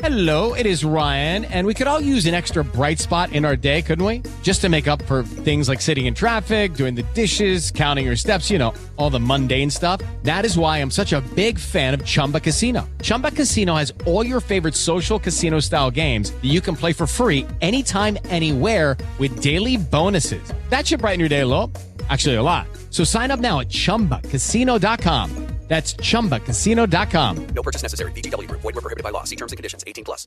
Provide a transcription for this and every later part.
Hello, it is Ryan, and we could all use an extra bright spot in our day, couldn't we? Just to make up for things like sitting in traffic, doing the dishes, counting your steps, you know, all the mundane stuff. That is why I'm such a big fan of Chumba Casino. Chumba Casino has all your favorite social casino-style games that you can play for free anytime, anywhere with daily bonuses. That should brighten your day a little. Actually, a lot. So sign up now at ChumbaCasino.com. That's ChumbaCasino.com. No purchase necessary. VGW Group. Void where prohibited by law. See terms and conditions. 18 plus.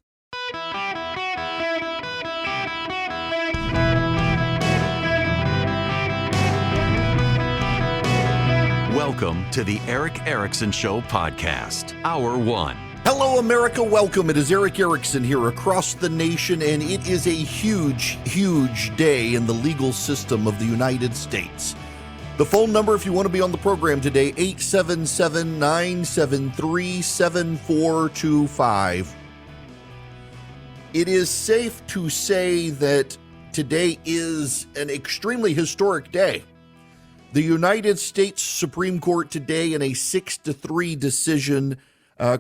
Welcome to the Eric Erickson Show podcast, Hour 1. Hello, America. Welcome. It is Eric Erickson here across the nation, and it is a huge, huge day in the legal system of the United States. The phone number, if you want to be on the program today, 877-973-7425. It is safe to say that today is an extremely historic day. The United States Supreme Court today, in a 6-3 decision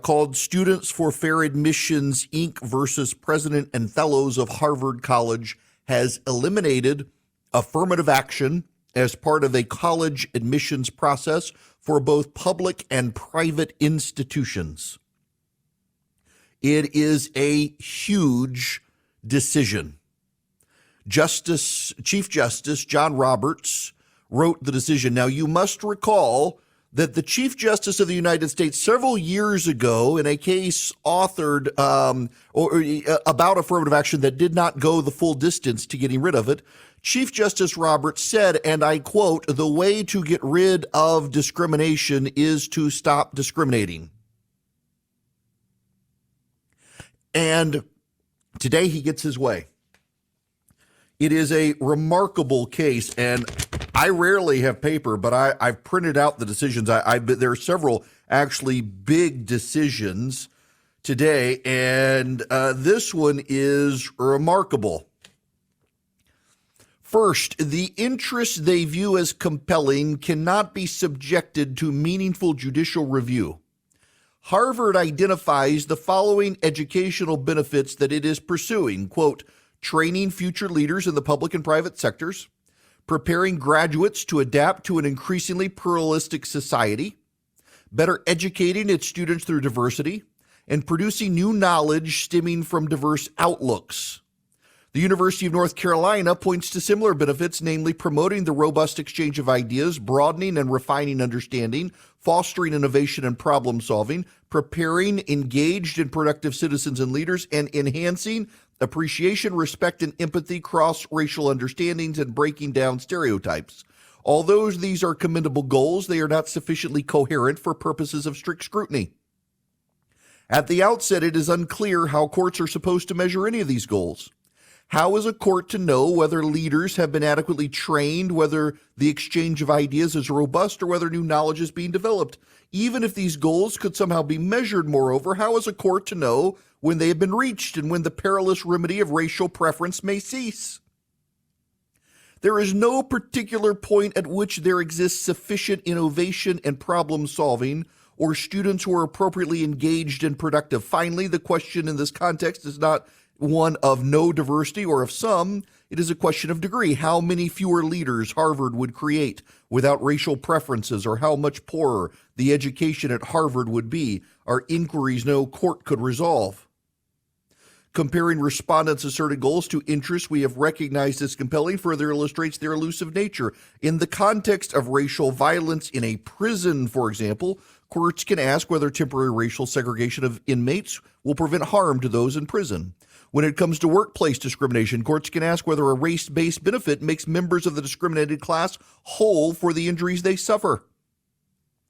called Students for Fair Admissions, Inc. versus President and Fellows of Harvard College, has eliminated affirmative action as part of a college admissions process for both public and private institutions. It is a huge decision. Chief Justice John Roberts wrote the decision. Now, you must recall that the Chief Justice of the United States several years ago, in a case authored about affirmative action that did not go the full distance to getting rid of it, Chief Justice Roberts said, and I quote, "The way to get rid of discrimination is to stop discriminating." And today he gets his way. It is a remarkable case, and I rarely have paper, but I've printed out the decisions. There are several actually big decisions today, and this one is remarkable. First, the interests they view as compelling cannot be subjected to meaningful judicial review. Harvard identifies the following educational benefits that it is pursuing, quote, training future leaders in the public and private sectors, preparing graduates to adapt to an increasingly pluralistic society, better educating its students through diversity, and producing new knowledge stemming from diverse outlooks. The University of North Carolina points to similar benefits, namely promoting the robust exchange of ideas, broadening and refining understanding, fostering innovation and problem solving, preparing engaged and productive citizens and leaders, and enhancing appreciation, respect, and empathy, cross-racial understandings, and breaking down stereotypes. Although these are commendable goals, they are not sufficiently coherent for purposes of strict scrutiny. At the outset, it is unclear how courts are supposed to measure any of these goals. How is a court to know whether leaders have been adequately trained, whether the exchange of ideas is robust, or whether new knowledge is being developed? Even if these goals could somehow be measured, moreover, how is a court to know when they have been reached and when the perilous remedy of racial preference may cease? There is no particular point at which there exists sufficient innovation and problem solving, or students who are appropriately engaged and productive. Finally, the question in this context is not one of no diversity or of some. It is a question of degree. How many fewer leaders Harvard would create without racial preferences, or how much poorer the education at Harvard would be, are inquiries no court could resolve. Comparing respondents' asserted goals to interests we have recognized as compelling further illustrates their elusive nature. In the context of racial violence in a prison, for example, courts can ask whether temporary racial segregation of inmates will prevent harm to those in prison. When it comes to workplace discrimination, courts can ask whether a race-based benefit makes members of the discriminated class whole for the injuries they suffer.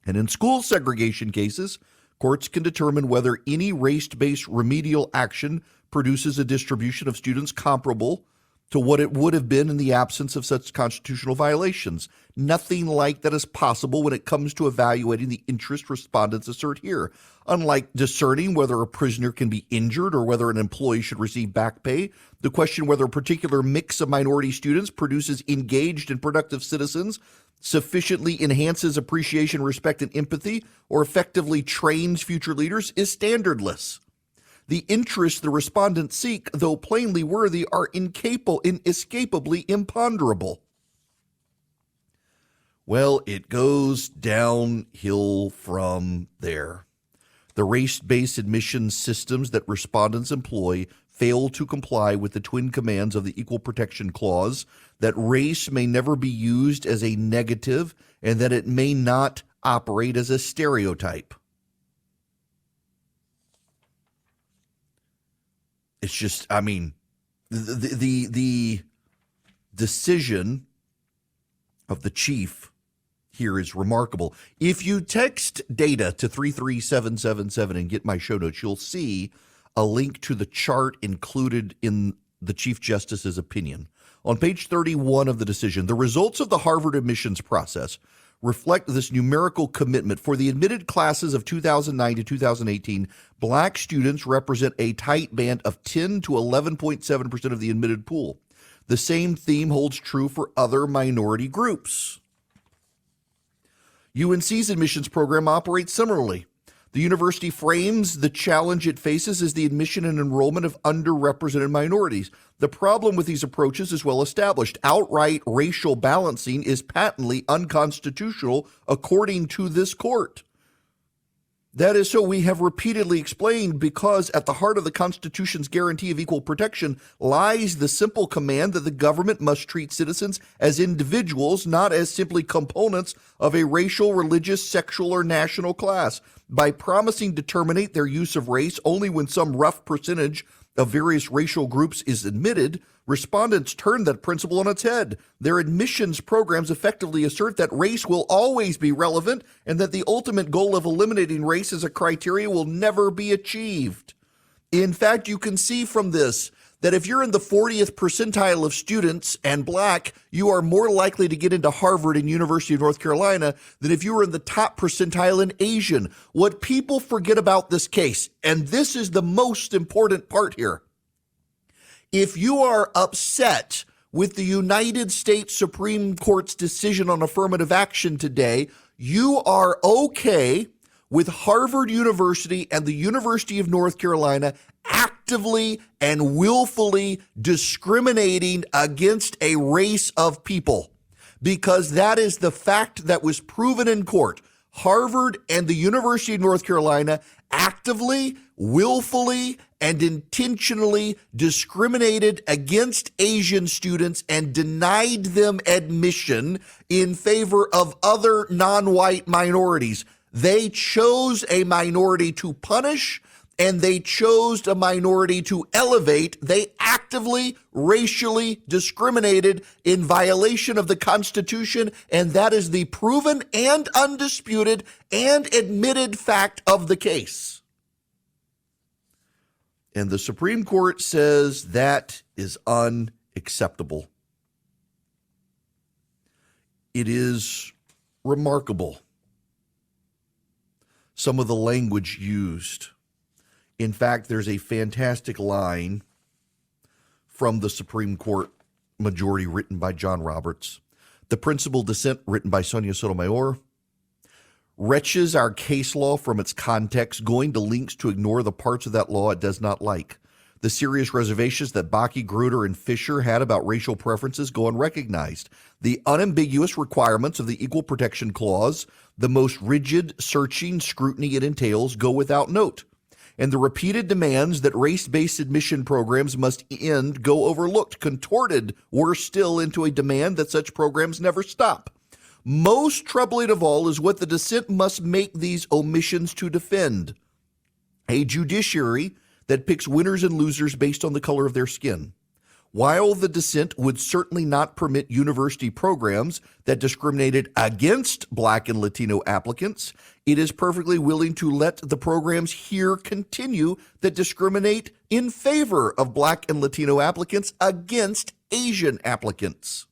And in school segregation cases, courts can determine whether any race-based remedial action produces a distribution of students comparable to what it would have been in the absence of such constitutional violations. Nothing like that is possible when it comes to evaluating the interest respondents assert here. Unlike discerning whether a prisoner can be injured or whether an employee should receive back pay, the question whether a particular mix of minority students produces engaged and productive citizens sufficiently enhances appreciation, respect, and empathy, or effectively trains future leaders is standardless. The interests the respondents seek, though plainly worthy, are inescapably imponderable. Well, it goes downhill from there. The race-based admissions systems that respondents employ fail to comply with the twin commands of the Equal Protection Clause, that race may never be used as a negative and that it may not operate as a stereotype. It's just, I mean, the decision of the chief here is remarkable. If you text data to 33777 and get my show notes, you'll see a link to the chart included in the Chief Justice's opinion. On page 31 of the decision, the results of the Harvard admissions process reflect this numerical commitment. For the admitted classes of 2009 to 2018, black students represent a tight band of 10 to 11.7% of the admitted pool. The same theme holds true for other minority groups. UNC's admissions program operates similarly. The university frames the challenge it faces as the admission and enrollment of underrepresented minorities. The problem with these approaches is well established. Outright racial balancing is patently unconstitutional according to this court. That is so we have repeatedly explained, because at the heart of the Constitution's guarantee of equal protection lies the simple command that the government must treat citizens as individuals, not as simply components of a racial, religious, sexual, or national class. By promising to terminate their use of race only when some rough percentage of various racial groups is admitted, respondents turn that principle on its head. Their admissions programs effectively assert that race will always be relevant and that the ultimate goal of eliminating race as a criteria will never be achieved. In fact, you can see from this that if you're in the 40th percentile of students and black, you are more likely to get into Harvard and University of North Carolina than if you were in the top percentile in Asian. What people forget about this case, and this is the most important part here, if you are upset with the United States Supreme Court's decision on affirmative action today, you are okay with Harvard University and the University of North Carolina actively and willfully discriminating against a race of people, because that is the fact that was proven in court. Harvard and the University of North Carolina actively, willfully, and intentionally discriminated against Asian students and denied them admission in favor of other non-white minorities. They chose a minority to punish, and they chose a minority to elevate. They actively, racially discriminated in violation of the Constitution, and that is the proven and undisputed and admitted fact of the case. And the Supreme Court says that is unacceptable. It is remarkable, some of the language used. In fact, there's a fantastic line from the Supreme Court majority written by John Roberts. The principal dissent written by Sonia Sotomayor wrenches our case law from its context, going to lengths to ignore the parts of that law it does not like. The serious reservations that Bakke, Grutter, and Fisher had about racial preferences go unrecognized. The unambiguous requirements of the Equal Protection Clause, the most rigid, searching scrutiny it entails, go without note. And the repeated demands that race-based admission programs must end go overlooked, contorted, worse still, into a demand that such programs never stop. Most troubling of all is what the dissent must make these omissions to defend: a judiciary that picks winners and losers based on the color of their skin. While the dissent would certainly not permit university programs that discriminated against Black and Latino applicants, it is perfectly willing to let the programs here continue that discriminate in favor of Black and Latino applicants against Asian applicants.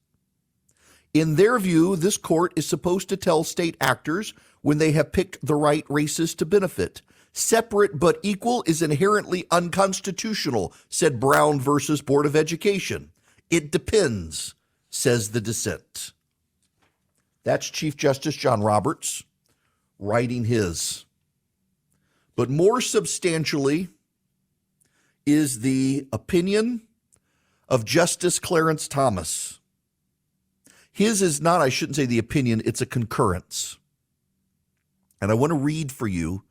In their view, this court is supposed to tell state actors when they have picked the right races to benefit. Separate but equal is inherently unconstitutional, said Brown versus Board of Education. It depends, says the dissent. That's Chief Justice John Roberts writing his. But more substantially, is the opinion of Justice Clarence Thomas. His is not, I shouldn't say the opinion, it's a concurrence. And I want to read for you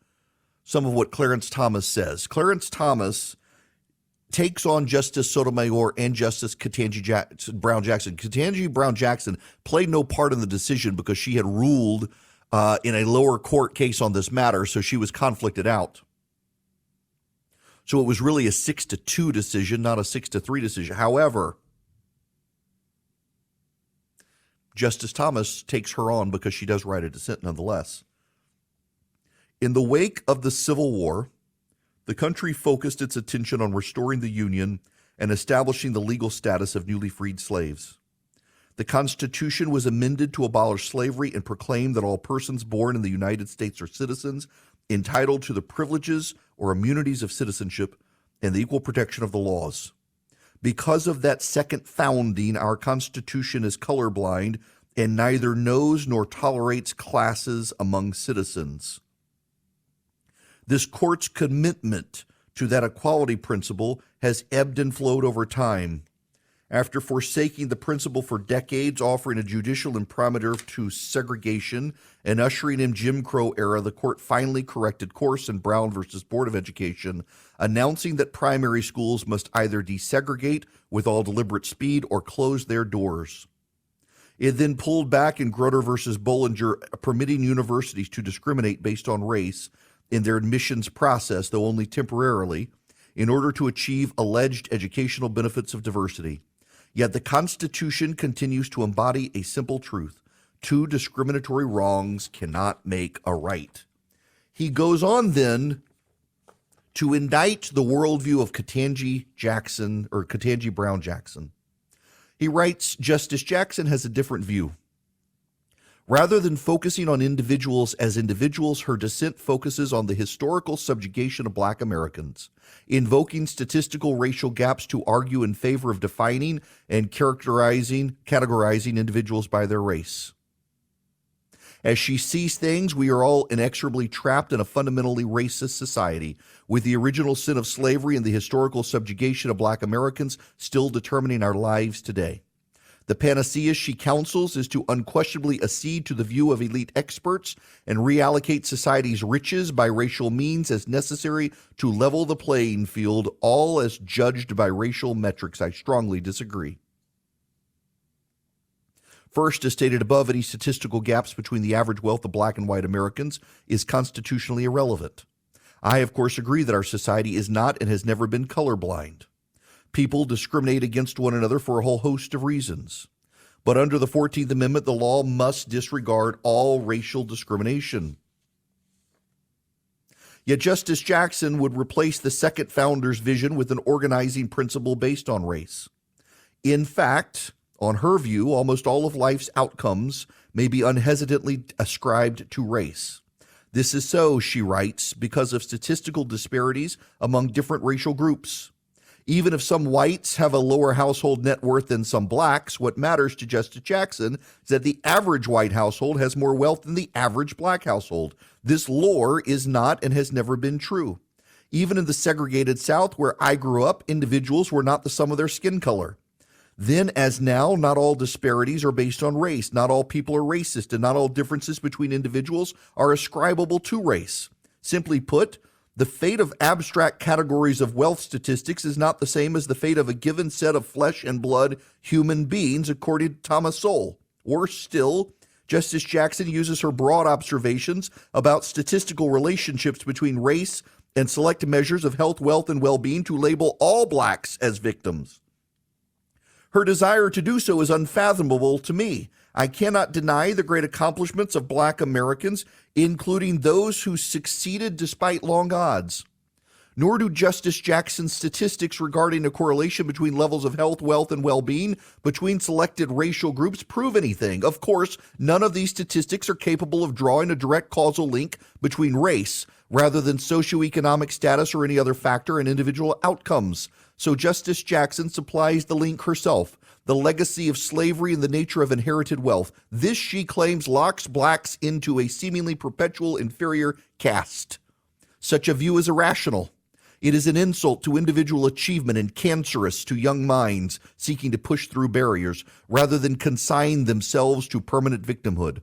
some of what Clarence Thomas says. Clarence Thomas takes on Justice Sotomayor and Justice Ketanji Brown Jackson. Ketanji Brown Jackson played no part in the decision because she had ruled in a lower court case on this matter, so she was conflicted out. So it was really a 6-2 decision, not a 6-3 decision. However, Justice Thomas takes her on because she does write a dissent nonetheless. In the wake of the Civil War, the country focused its attention on restoring the Union and establishing the legal status of newly freed slaves. The Constitution was amended to abolish slavery and proclaim that all persons born in the United States are citizens entitled to the privileges or immunities of citizenship and the equal protection of the laws. Because of that second founding, our Constitution is colorblind and neither knows nor tolerates classes among citizens. This court's commitment to that equality principle has ebbed and flowed over time. After forsaking the principle for decades, offering a judicial imprimatur to segregation, and ushering in Jim Crow era, the court finally corrected course in Brown versus Board of Education, announcing that primary schools must either desegregate with all deliberate speed or close their doors. It then pulled back in Grutter versus Bollinger, permitting universities to discriminate based on race in their admissions process, though only temporarily, in order to achieve alleged educational benefits of diversity. Yet the Constitution continues to embody a simple truth: two discriminatory wrongs cannot make a right. He goes on then to indict the worldview of Ketanji Brown Jackson. He writes, Justice Jackson has a different view. Rather than focusing on individuals as individuals, her dissent focuses on the historical subjugation of Black Americans, invoking statistical racial gaps to argue in favor of defining and categorizing individuals by their race. As she sees things, we are all inexorably trapped in a fundamentally racist society, with the original sin of slavery and the historical subjugation of Black Americans still determining our lives today. The panacea she counsels is to unquestionably accede to the view of elite experts and reallocate society's riches by racial means as necessary to level the playing field, all as judged by racial metrics. I strongly disagree. First, as stated above, any statistical gaps between the average wealth of Black and white Americans is constitutionally irrelevant. I, of course, agree that our society is not and has never been colorblind. People discriminate against one another for a whole host of reasons. But under the 14th Amendment, the law must disregard all racial discrimination. Yet Justice Jackson would replace the second founder's vision with an organizing principle based on race. In fact, on her view, almost all of life's outcomes may be unhesitantly ascribed to race. This is so, she writes, because of statistical disparities among different racial groups. Even if some whites have a lower household net worth than some blacks, what matters to Justice Jackson is that the average white household has more wealth than the average Black household. This lore is not and has never been true. Even in the segregated South where I grew up, individuals were not the sum of their skin color. Then, as now, not all disparities are based on race. Not all people are racist, and not all differences between individuals are ascribable to race. Simply put, the fate of abstract categories of wealth statistics is not the same as the fate of a given set of flesh and blood human beings, according to Thomas Sowell. Worse still, Justice Jackson uses her broad observations about statistical relationships between race and select measures of health, wealth, and well-being to label all Blacks as victims. Her desire to do so is unfathomable to me. I cannot deny the great accomplishments of Black Americans, including those who succeeded despite long odds. Nor do Justice Jackson's statistics regarding a correlation between levels of health, wealth, and well-being between selected racial groups prove anything. Of course, none of these statistics are capable of drawing a direct causal link between race, rather than socioeconomic status or any other factor in individual outcomes. So Justice Jackson supplies the link herself: the legacy of slavery and the nature of inherited wealth. This, she claims, locks Blacks into a seemingly perpetual inferior caste. Such a view is irrational. It is an insult to individual achievement and cancerous to young minds seeking to push through barriers rather than consign themselves to permanent victimhood.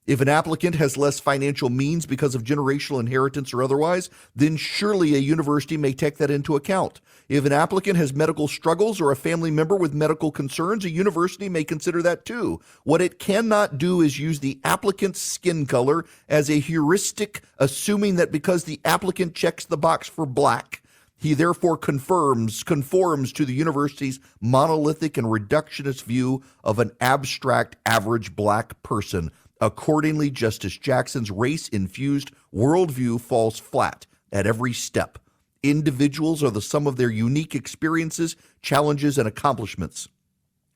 If an applicant has less financial means because of generational inheritance or otherwise, then surely a university may take that into account. If an applicant has medical struggles or a family member with medical concerns, a university may consider that too. What it cannot do is use the applicant's skin color as a heuristic, assuming that because the applicant checks the box for black, he therefore conforms to the university's monolithic and reductionist view of an abstract average black person. Accordingly, Justice Jackson's race-infused worldview falls flat at every step. Individuals are the sum of their unique experiences, challenges, and accomplishments.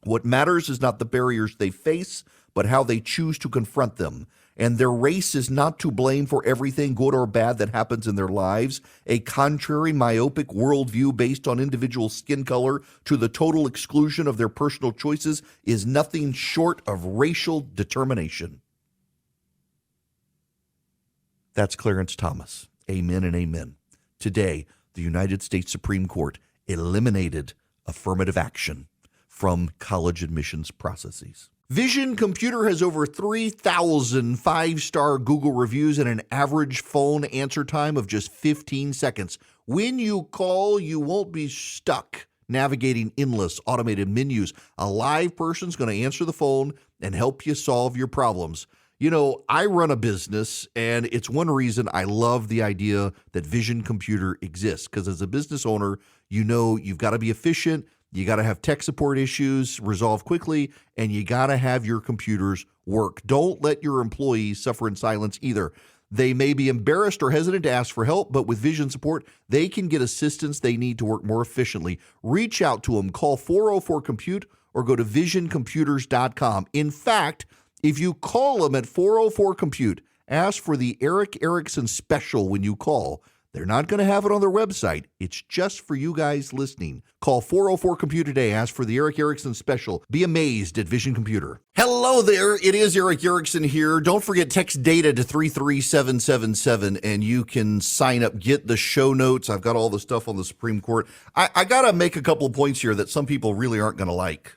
What matters is not the barriers they face, but how they choose to confront them. And their race is not to blame for everything good or bad that happens in their lives. A contrary, myopic worldview based on individual skin color to the total exclusion of their personal choices is nothing short of racial determination. That's Clarence Thomas. Amen and amen. Today, the United States Supreme Court eliminated affirmative action from college admissions processes. Vision Computer has over 3,000 five-star Google reviews and an average phone answer time of just 15 seconds. When you call, you won't be stuck navigating endless automated menus. A live person's going to answer the phone and help you solve your problems. You know, I run a business, and it's one reason I love the idea that Vision Computer exists, because as a business owner, you know you've got to be efficient, you got to have tech support issues resolved quickly, and you got to have your computers work. Don't let your employees suffer in silence either. They may be embarrassed or hesitant to ask for help, but with Vision support, they can get assistance they need to work more efficiently. Reach out to them. Call 404-COMPUTE or go to visioncomputers.com. In fact, if you call them at 404-COMPUTE, ask for the Eric Erickson special when you call. They're not going to have it on their website. It's just for you guys listening. Call 404-COMPUTE today. Ask for the Eric Erickson special. Be amazed at Vision Computer. Hello there. It is Eric Erickson here. Don't forget, text data to 33777 and you can sign up. Get the show notes. I've got all the stuff on the Supreme Court. I got to make a couple of points here that some people really aren't going to like.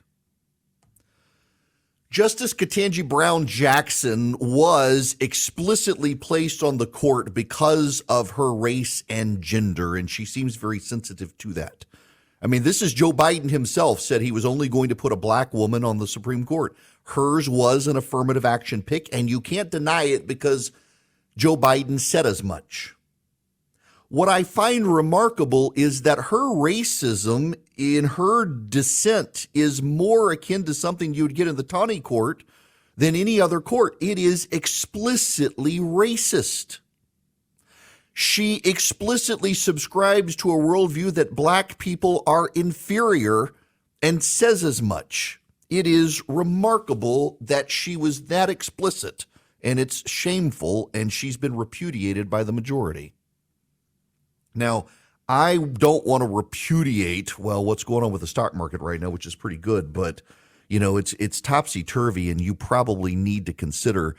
Justice Ketanji Brown Jackson was explicitly placed on the court because of her race and gender, and she seems very sensitive to that. I mean, this is Joe Biden himself said he was only going to put a black woman on the Supreme Court. Hers was an affirmative action pick, and you can't deny it because Joe Biden said as much. What I find remarkable is that her racism in her dissent is more akin to something you would get in the Taney court than any other court. It is explicitly racist. She explicitly subscribes to a worldview that black people are inferior and says as much. It is remarkable that she was that explicit, and it's shameful, and she's been repudiated by the majority. Now, I don't want to repudiate, what's going on with the stock market right now, which is pretty good, but, you know, it's topsy-turvy, and you probably need to consider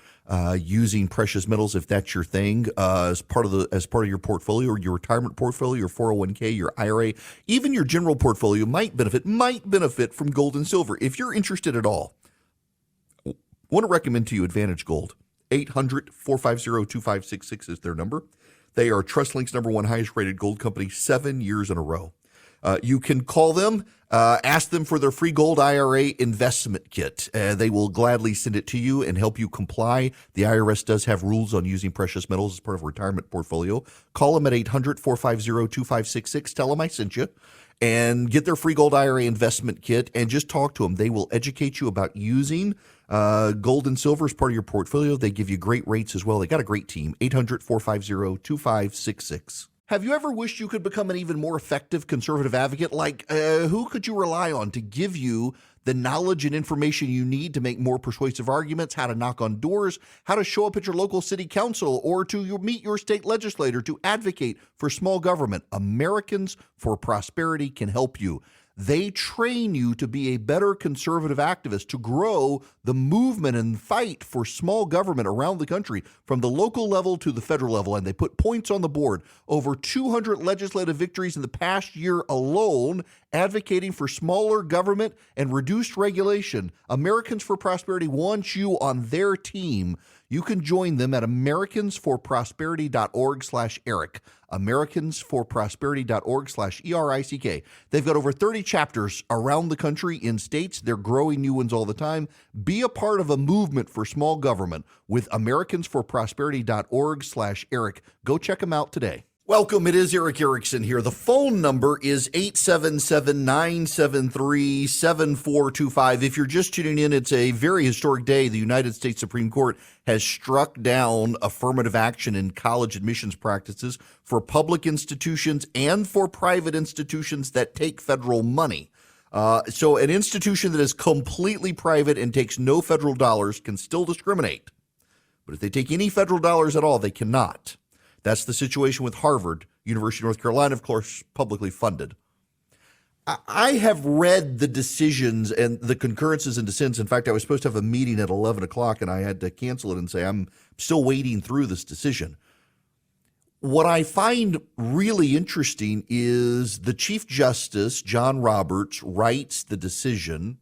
using precious metals if that's your thing as part of your portfolio, or your retirement portfolio, your 401k, your IRA, even your general portfolio might benefit from gold and silver. If you're interested at all, I want to recommend to you Advantage Gold. 800-450-2566 is their number. They are TrustLink's #1 highest rated gold company 7 years in a row. You can call them, ask them for their free gold IRA investment kit. They will gladly send it to you and help you comply. The IRS does have rules on using precious metals as part of a retirement portfolio. Call them at 800-450-2566. Tell them I sent you, and get their free gold IRA investment kit and just talk to them. They will educate you about using gold and silver as part of your portfolio. They give you great rates as well. They got a great team. 800-450-2566. Have you ever wished you could become an even more effective conservative advocate? Like, who could you rely on to give you the knowledge and information you need to make more persuasive arguments, how to knock on doors, how to show up at your local city council, or to meet your state legislator to advocate for small government? Americans for Prosperity can help you. They train you to be a better conservative activist, to grow the movement and fight for small government around the country from the local level to the federal level. And they put points on the board. Over 200 legislative victories in the past year alone, advocating for smaller government and reduced regulation. Americans for Prosperity wants you on their team. You can join them at americansforprosperity.org/Eric. americansforprosperity.org/ERICK. They've got over 30 chapters around the country in states. They're growing new ones all the time. Be a part of a movement for small government with americansforprosperity.org/Eric. Go check them out today. Welcome. It is Eric Erickson here. The phone number is 877-973-7425. If you're just tuning in, it's a very historic day. The United States Supreme Court has struck down affirmative action in college admissions practices for public institutions and for private institutions that take federal money. So an institution that is completely private and takes no federal dollars can still discriminate. But if they take any federal dollars at all, they cannot. That's the situation with Harvard, University of North Carolina, of course, publicly funded. I have read the decisions and the concurrences and dissents. In fact, I was supposed to have a meeting at 11 o'clock, and I had to cancel it and say, I'm still wading through this decision. What I find really interesting is the Chief Justice, John Roberts, writes the decision.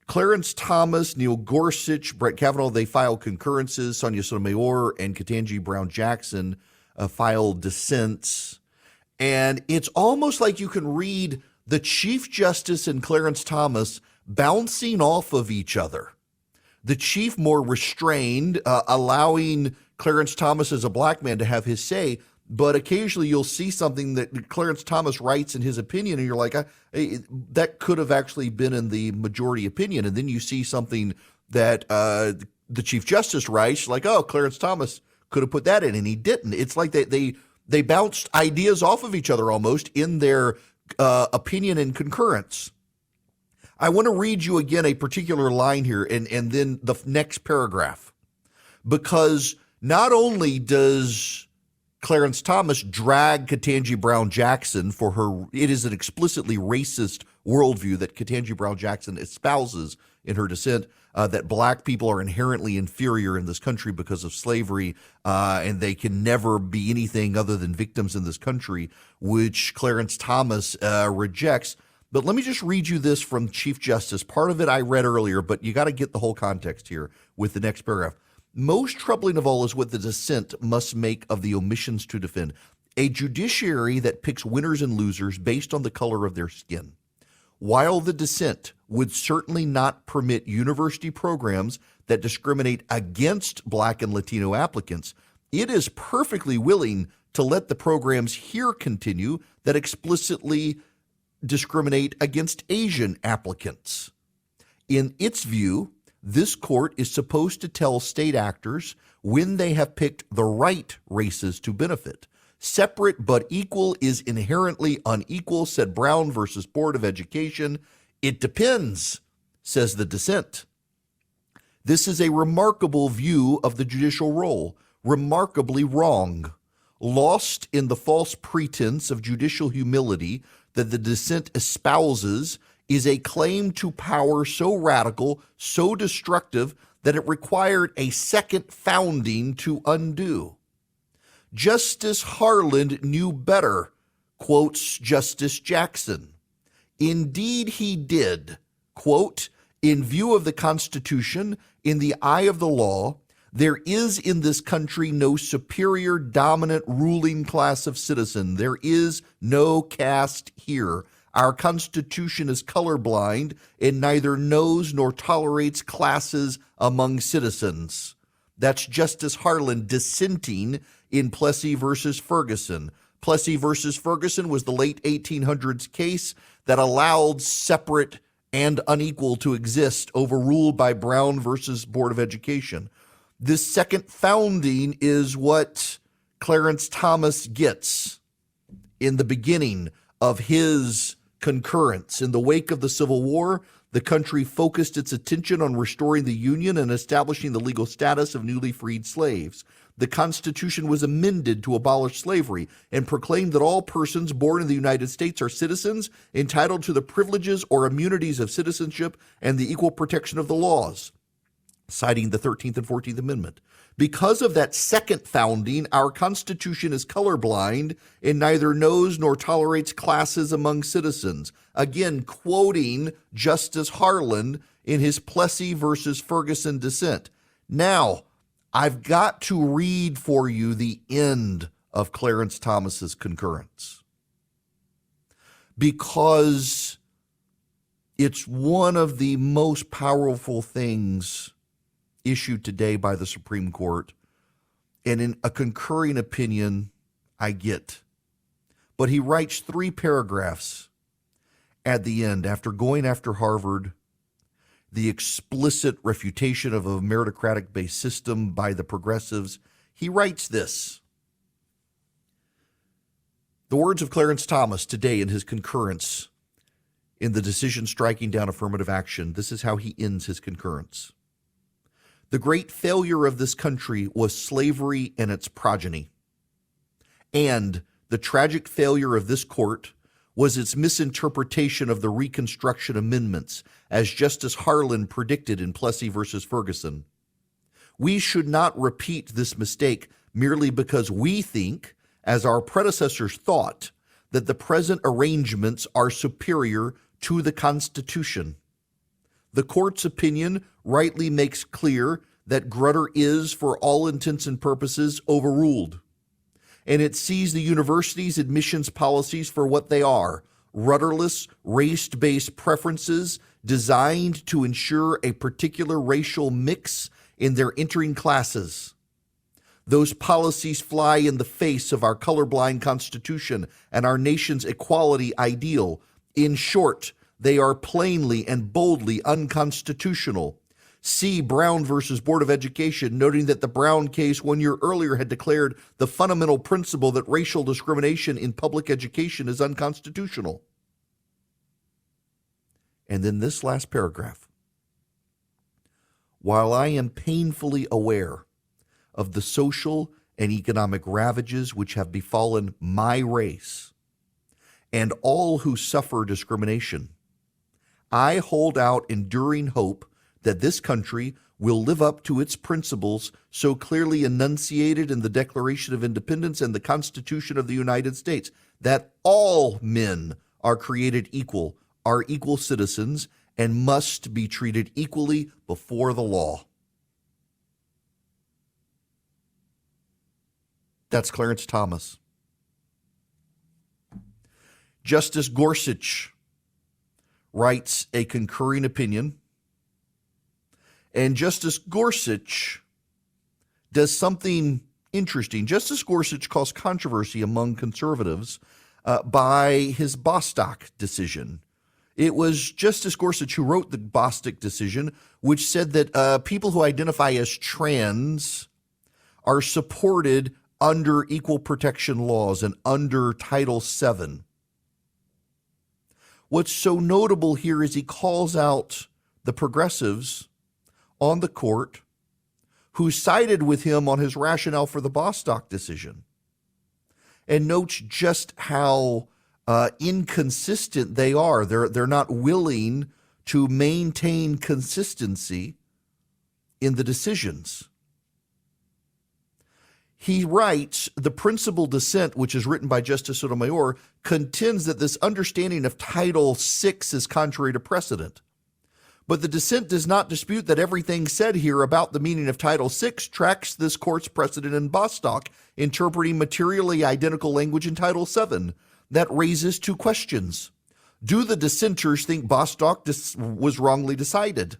Clarence Thomas, Neil Gorsuch, Brett Kavanaugh, they filed concurrences. Sonia Sotomayor and Ketanji Brown Jackson filed dissents. And it's almost like you can read the Chief Justice and Clarence Thomas bouncing off of each other. The Chief more restrained, allowing Clarence Thomas as a black man to have his say. But occasionally you'll see something that Clarence Thomas writes in his opinion, and you're like, that could have actually been in the majority opinion. And then you see something that the Chief Justice writes, like, oh, Clarence Thomas could have put that in, and he didn't. It's like they bounced ideas off of each other almost in their opinion and concurrence. I want to read you again a particular line here and then the next paragraph, because not only does Clarence Thomas drag Ketanji Brown Jackson for her, it is an explicitly racist worldview that Ketanji Brown Jackson espouses in her dissent, that black people are inherently inferior in this country because of slavery, and they can never be anything other than victims in this country, which Clarence Thomas rejects. But let me just read you this from Chief Justice. Part of it I read earlier, but you got to get the whole context here with the next paragraph. Most troubling of all is what the dissent must make of the omissions to defend. A judiciary that picks winners and losers based on the color of their skin. While the dissent would certainly not permit university programs that discriminate against black and Latino applicants, it is perfectly willing to let the programs here continue that explicitly discriminate against Asian applicants. In its view, this court is supposed to tell state actors when they have picked the right races to benefit. Separate but equal is inherently unequal, said Brown versus Board of Education. It depends, says the dissent. This is a remarkable view of the judicial role, remarkably wrong, lost in the false pretense of judicial humility that the dissent espouses is a claim to power so radical, so destructive, that it required a second founding to undo. Justice Harlan knew better, quotes Justice Jackson. Indeed he did, quote, in view of the Constitution, in the eye of the law, there is in this country no superior dominant ruling class of citizen. There is no caste here. Our Constitution is colorblind and neither knows nor tolerates classes among citizens. That's Justice Harlan dissenting in Plessy versus Ferguson. Plessy versus Ferguson was the late 1800s case that allowed separate and unequal to exist, overruled by Brown versus Board of Education. This second founding is what Clarence Thomas gets in the beginning of his concurrence. In the wake of the Civil War, the country focused its attention on restoring the Union and establishing the legal status of newly freed slaves. the Constitution was amended to abolish slavery and proclaimed that all persons born in the United States are citizens entitled to the privileges or immunities of citizenship and the equal protection of the laws, citing the 13th and 14th Amendment. Because of that second founding, our Constitution is colorblind and neither knows nor tolerates classes among citizens. Again, quoting Justice Harlan in his Plessy versus Ferguson dissent. Now, I've got to read for you the end of Clarence Thomas's concurrence, because it's one of the most powerful things issued today by the Supreme Court, and in a concurring opinion I get. But he writes 3 paragraphs at the end after going after Harvard, the explicit refutation of a meritocratic-based system by the progressives. He writes this. The words of Clarence Thomas today in his concurrence in the decision striking down affirmative action. This is how he ends his concurrence. The great failure of this country was slavery and its progeny. And the tragic failure of this court was its misinterpretation of the Reconstruction Amendments, as Justice Harlan predicted in Plessy versus Ferguson. We should not repeat this mistake merely because we think, as our predecessors thought, that the present arrangements are superior to the Constitution. The court's opinion rightly makes clear that Grutter is, for all intents and purposes, overruled. And it sees the university's admissions policies for what they are: rudderless, race-based preferences designed to ensure a particular racial mix in their entering classes. Those policies fly in the face of our colorblind Constitution and our nation's equality ideal. In short, they are plainly and boldly unconstitutional. See Brown versus Board of Education, noting that the Brown case 1 year earlier had declared the fundamental principle that racial discrimination in public education is unconstitutional. And then this last paragraph. While I am painfully aware of the social and economic ravages which have befallen my race and all who suffer discrimination, I hold out enduring hope that this country will live up to its principles so clearly enunciated in the Declaration of Independence and the Constitution of the United States, that all men are created equal, are equal citizens, and must be treated equally before the law. That's Clarence Thomas. Justice Gorsuch writes a concurring opinion, and Justice Gorsuch does something interesting. Justice Gorsuch caused controversy among conservatives by his Bostock decision. It was Justice Gorsuch who wrote the Bostock decision, which said that people who identify as trans are supported under equal protection laws and under Title VII. What's so notable here is he calls out the progressives on the court who sided with him on his rationale for the Bostock decision, and notes just how inconsistent they are. They're not willing to maintain consistency in the decisions. He writes, the principal dissent, which is written by Justice Sotomayor, contends that this understanding of Title VI is contrary to precedent. But the dissent does not dispute that everything said here about the meaning of Title VI tracks this court's precedent in Bostock, interpreting materially identical language in Title VII. That raises 2 questions. Do the dissenters think Bostock was wrongly decided?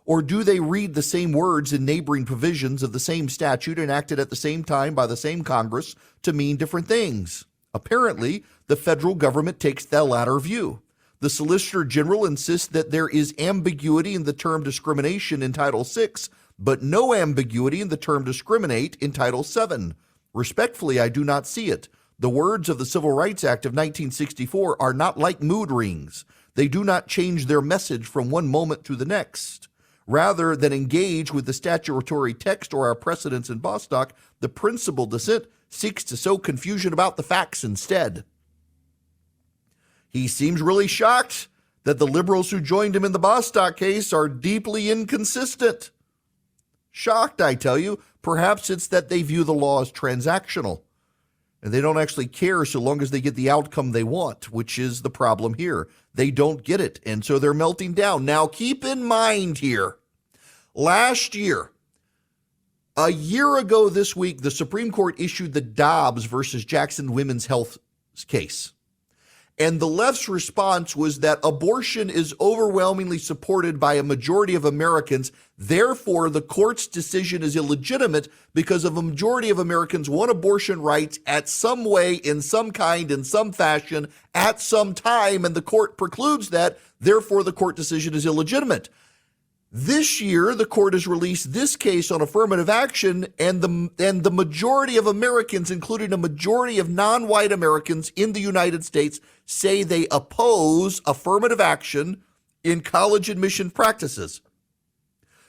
Or do they read the same words in neighboring provisions of the same statute enacted at the same time by the same Congress to mean different things? Apparently, the federal government takes the latter view. The Solicitor General insists that there is ambiguity in the term discrimination in Title VI, but no ambiguity in the term discriminate in Title VII. Respectfully, I do not see it. The words of the Civil Rights Act of 1964 are not like mood rings. They do not change their message from one moment to the next. Rather than engage with the statutory text or our precedents in Bostock, the principal dissent seeks to sow confusion about the facts instead. He seems really shocked that the liberals who joined him in the Bostock case are deeply inconsistent. Shocked, I tell you. Perhaps it's that they view the law as transactional, and they don't actually care so long as they get the outcome they want, which is the problem here. They don't get it, and so they're melting down. Now, keep in mind here, last year, a year ago this week, the Supreme Court issued the Dobbs versus Jackson Women's Health case. And the left's response was that abortion is overwhelmingly supported by a majority of Americans. Therefore, the court's decision is illegitimate because of a majority of Americans want abortion rights at some way, in some kind, in some fashion, at some time, and the court precludes that. Therefore, the court decision is illegitimate. This year, the court has released this case on affirmative action, and the majority of Americans, including a majority of non-white Americans in the United States, say they oppose affirmative action in college admission practices.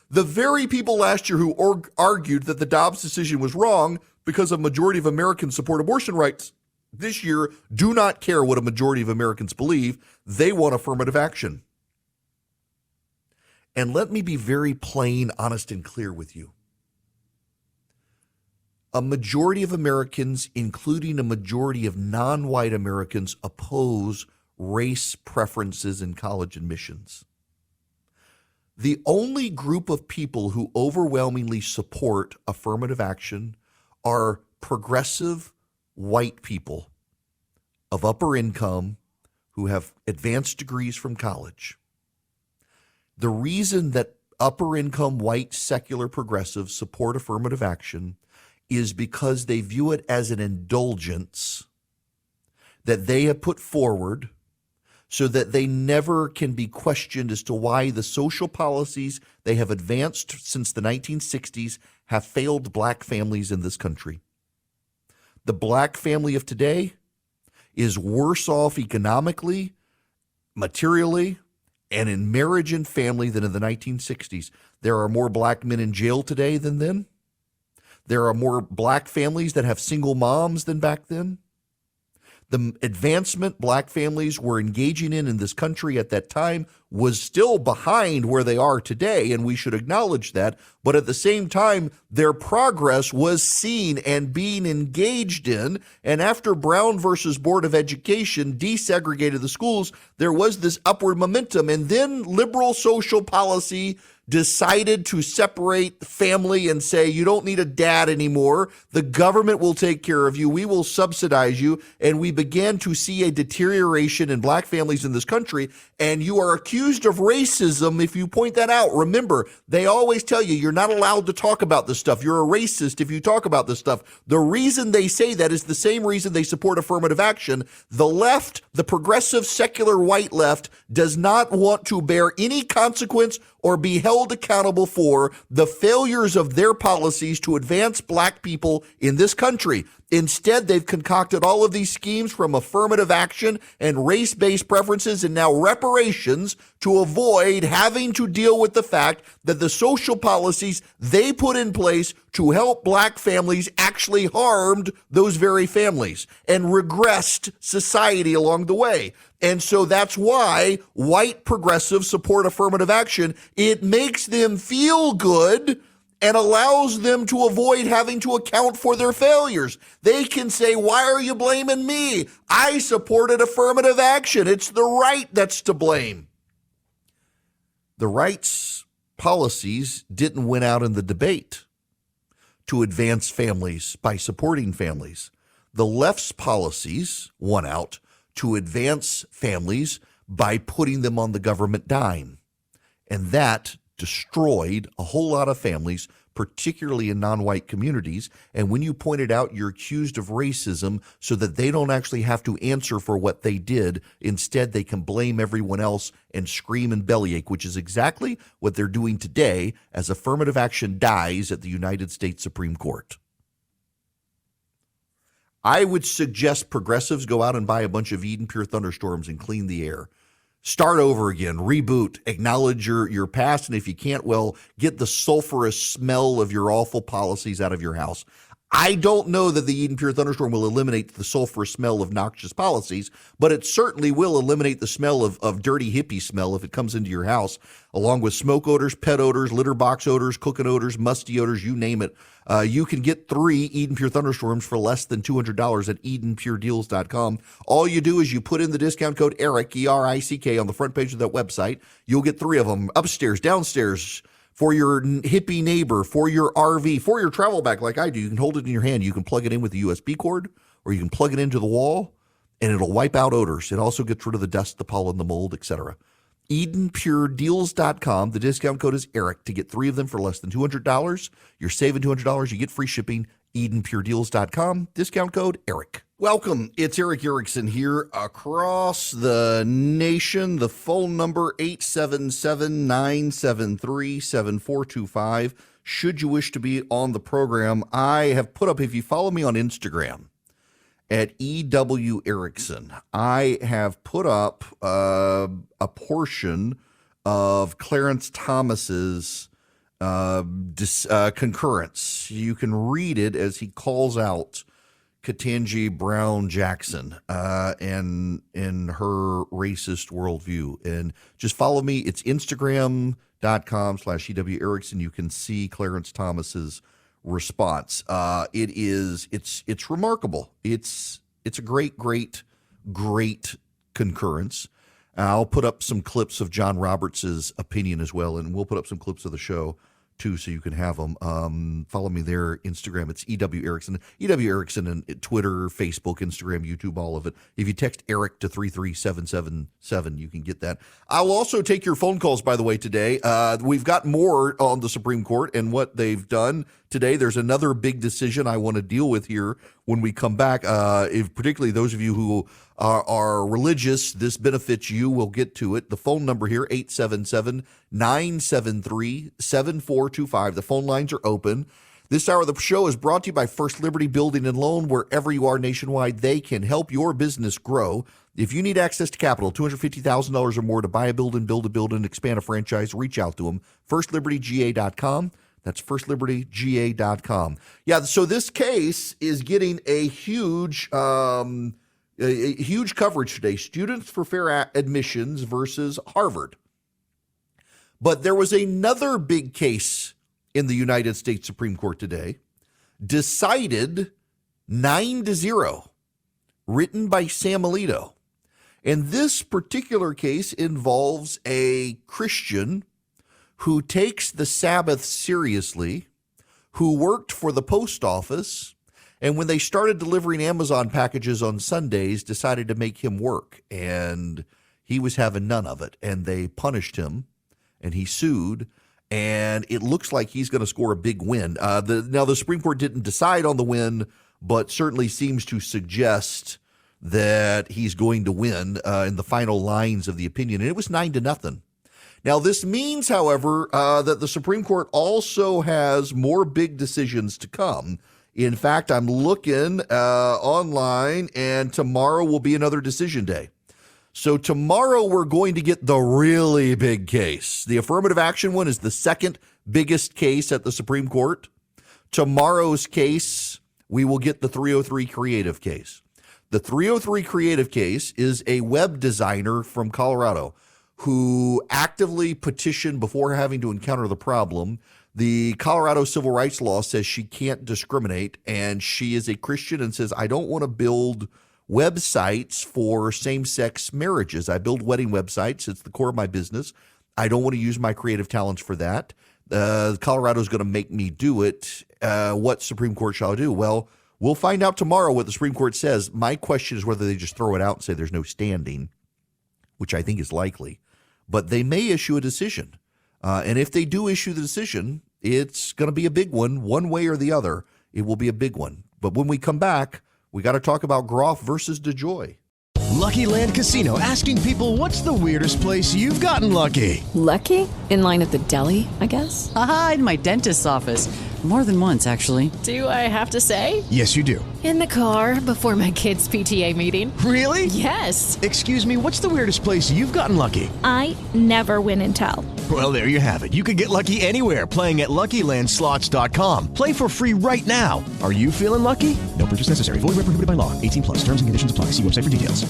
The very people last year who argued that the Dobbs decision was wrong because a majority of Americans support abortion rights, this year do not care what a majority of Americans believe. They want affirmative action. And let me be very plain, honest, and clear with you. A majority of Americans, including a majority of non-white Americans, oppose race preferences in college admissions. The only group of people who overwhelmingly support affirmative action are progressive white people of upper income who have advanced degrees from college. The reason that upper income white secular progressives support affirmative action is because they view it as an indulgence that they have put forward so that they never can be questioned as to why the social policies they have advanced since the 1960s have failed black families in this country. The black family of today is worse off economically, materially, and in marriage and family than in the 1960s. There are more black men in jail today than then. There are more black families that have single moms than back then. The advancement black families were engaging in this country at that time was still behind where they are today, and we should acknowledge that. But at the same time, their progress was seen and being engaged in. And after Brown versus Board of Education desegregated the schools, there was this upward momentum. And then liberal social policy decided to separate family and say, you don't need a dad anymore. The government will take care of you. We will subsidize you. And we began to see a deterioration in black families in this country. And you are accused of racism if you point that out. Remember, they always tell you you're not allowed to talk about this stuff. You're a racist if you talk about this stuff. The reason they say that is the same reason they support affirmative action. The left, the progressive secular white left, does not want to bear any consequence or be held accountable for the failures of their policies to advance black people in this country. Instead, they've concocted all of these schemes from affirmative action and race-based preferences and now reparations to avoid having to deal with the fact that the social policies they put in place to help black families actually harmed those very families and regressed society along the way. And so that's why white progressives support affirmative action. It makes them feel good and allows them to avoid having to account for their failures. They can say, why are you blaming me? I supported affirmative action. It's the right that's to blame. The right's policies didn't win out in the debate to advance families by supporting families. The left's policies won out to advance families by putting them on the government dime. And that destroyed a whole lot of families, particularly in non-white communities. And when you pointed out, you're accused of racism so that they don't actually have to answer for what they did. Instead, they can blame everyone else and scream and bellyache, which is exactly what they're doing today as affirmative action dies at the United States Supreme Court. I would suggest progressives go out and buy a bunch of Eden Pure thunderstorms and clean the air. Start over again, reboot, acknowledge your past, and if you can't, well, get the sulfurous smell of your awful policies out of your house. I don't know that the Eden Pure Thunderstorm will eliminate the sulfurous smell of noxious policies, but it certainly will eliminate the smell of dirty hippie smell if it comes into your house, along with smoke odors, pet odors, litter box odors, cooking odors, musty odors, you name it. You can get 3 Eden Pure Thunderstorms for less than $200 at EdenPureDeals.com. All you do is you put in the discount code ERIC, E-R-I-C-K, on the front page of that website. You'll get 3 of them, upstairs, downstairs, for your hippie neighbor, for your RV, for your travel bag like I do. You can hold it in your hand. You can plug it in with a USB cord, or you can plug it into the wall, and it'll wipe out odors. It also gets rid of the dust, the pollen, the mold, etc. EdenPureDeals.com. The discount code is ERIC to get 3 of them for less than $200. You're saving $200. You get free shipping. EdenPureDeals.com. Discount code ERIC. Welcome. It's Eric Erickson here across the nation. The phone number 877-973-7425. Should you wish to be on the program, I have put up, if you follow me on Instagram at EW Erickson, I have put up a portion of Clarence Thomas's concurrence. You can read it as he calls out Ketanji Brown Jackson and her racist worldview. And just follow me. It's Instagram.com/EW Erickson. You can see Clarence Thomas's response. It's remarkable. It's a great concurrence. I'll put up some clips of John Roberts' opinion as well, and we'll put up some clips of the show too, so you can have them. Follow me there, Instagram. It's EW Erickson. EW Erickson and Twitter, Facebook, Instagram, YouTube, all of it. If you text Eric to 33777, you can get that. I'll also take your phone calls, by the way, today. We've got more on the Supreme Court and what they've done today. There's another big decision I want to deal with here when we come back. If particularly those of you who are religious, this benefits you. We'll get to it. The phone number here, 877-973-7425. The phone lines are open. This hour of the show is brought to you by First Liberty Building and Loan. Wherever you are nationwide, they can help your business grow. If you need access to capital, $250,000 or more to buy a building, build a building, expand a franchise, reach out to them. FirstLibertyGA.com. That's FirstLibertyGA.com. Yeah, so this case is getting a huge coverage today. Students for Fair Admissions versus Harvard. But there was another big case in the United States Supreme Court today, decided 9-0, written by Sam Alito. And this particular case involves a Christian who takes the Sabbath seriously, who worked for the post office, and when they started delivering Amazon packages on Sundays, decided to make him work. And he was having none of it. And they punished him, and he sued. And it looks like he's going to score a big win. Now, the Supreme Court didn't decide on the win, but certainly seems to suggest that he's going to win in the final lines of the opinion. And it was 9-0. Now, this means, however, that the Supreme Court also has more big decisions to come. In fact, I'm looking online, and tomorrow will be another decision day. So tomorrow we're going to get the really big case. The affirmative action one is the second biggest case at the Supreme Court. Tomorrow's case, we will get the 303 creative case. The 303 creative case is a web designer from Colorado who actively petitioned before having to encounter the problem. The Colorado civil rights law says she can't discriminate, and she is a Christian and says, I don't want to build websites for same-sex marriages. I build wedding websites. It's the core of my business. I don't want to use my creative talents for that. Colorado is going to make me do it. What Supreme Court shall I do? Well, we'll find out tomorrow what the Supreme Court says. My question is whether they just throw it out and say there's no standing, which I think is likely. But they may issue a decision. And if they do issue the decision, it's going to be a big one way or the other. It will be a big one. But when we come back, we got to talk about Groff versus DeJoy. Lucky Land Casino, asking people, what's the weirdest place you've gotten lucky? Lucky? In line at the deli, I guess? Aha, in my dentist's office. More than once, actually. Do I have to say? Yes, you do. In the car before my kids' PTA meeting. Really? Yes. Excuse me, what's the weirdest place you've gotten lucky? I never win and tell. Well, there you have it. You can get lucky anywhere, playing at LuckyLandSlots.com. Play for free right now. Are you feeling lucky? No purchase necessary. Void where prohibited by law. 18 plus. Terms and conditions apply. See website for details.